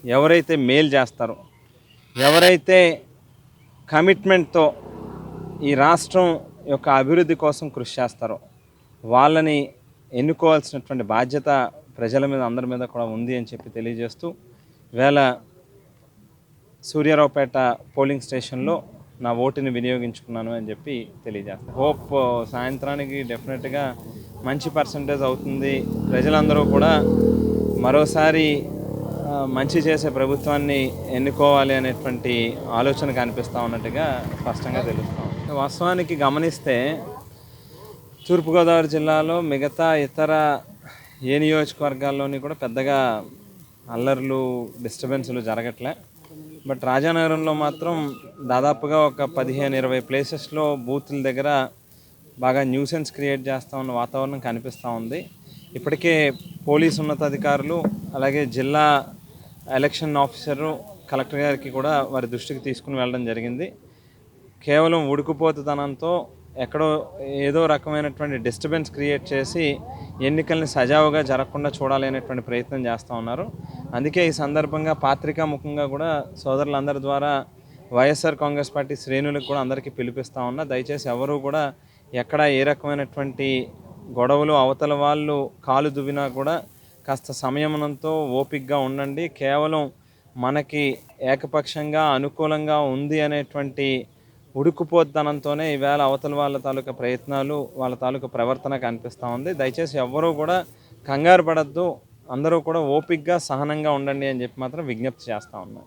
ఎవరైతే మేలు చేస్తారో, ఎవరైతే కమిట్మెంట్తో ఈ రాష్ట్రం యొక్క అభివృద్ధి కోసం కృషి చేస్తారో వాళ్ళని ఎన్నుకోవాల్సినటువంటి బాధ్యత ప్రజల మీద అందరి మీద కూడా ఉంది అని చెప్పి తెలియజేస్తూ వేళ సూర్యారావుపేట పోలింగ్ స్టేషన్లో నా ఓటుని వినియోగించుకున్నాను అని చెప్పి తెలియజేస్తాను. హోప్ సాయంత్రానికి డెఫినెట్గా మంచి పర్సంటేజ్ అవుతుంది. ప్రజలందరూ కూడా మరోసారి మంచి చేసే ప్రభుత్వాన్ని ఎన్నుకోవాలి అనేటువంటి ఆలోచన కనిపిస్తూ ఉన్నట్టుగా స్పష్టంగా తెలుస్తాం. వాస్తవానికి గమనిస్తే తూర్పుగోదావరి జిల్లాలో మిగతా ఇతర ఏ నియోజకవర్గాల్లోని కూడా పెద్దగా అల్లర్లు డిస్టర్బెన్స్లు జరగట్లే. బట్ రాజానగరంలో మాత్రం దాదాపుగా ఒక 15-20 ప్లేసెస్లో బూతుల దగ్గర బాగా న్యూసెన్స్ క్రియేట్ చేస్తూ ఉన్న వాతావరణం కనిపిస్తూ ఉంది. ఇప్పటికే పోలీసు ఉన్నతాధికారులు అలాగే జిల్లా ఎలక్షన్ ఆఫీసరు కలెక్టర్ గారికి కూడా వారి దృష్టికి తీసుకుని వెళ్ళడం జరిగింది. కేవలం ఉడుకుపోతుతనంతో ఎక్కడో ఏదో రకమైనటువంటి డిస్టర్బెన్స్ క్రియేట్ చేసి ఎన్నికల్ని సజావుగా జరగకుండా చూడాలి అనేటువంటి ప్రయత్నం చేస్తూ ఉన్నారు. అందుకే ఈ సందర్భంగా పాత్రికా ముఖంగా కూడా సోదరులందరి ద్వారా వైఎస్ఆర్ కాంగ్రెస్ పార్టీ శ్రేణులకు కూడా అందరికీ పిలిపిస్తూ ఉన్నా, దయచేసి ఎవరూ కూడా ఎక్కడ ఏ రకమైనటువంటి గొడవలు అవతల వాళ్ళు కాలు దువ్వినా కూడా కాస్త సంయమనంతో ఓపికగా ఉండండి. కేవలం మనకి ఏకపక్షంగా అనుకూలంగా ఉంది అనేటువంటి ఉడుకుపోద్దనంతోనే ఈవేళ అవతల వాళ్ళ తాలూకా ప్రయత్నాలు వాళ్ళ తాలూకా ప్రవర్తన కనిపిస్తూ ఉంది. దయచేసి ఎవ్వరూ కూడా కంగారు పడద్దు, అందరూ కూడా ఓపికగా సహనంగా ఉండండి అని చెప్పి మాత్రం విజ్ఞప్తి చేస్తూ ఉన్నాం.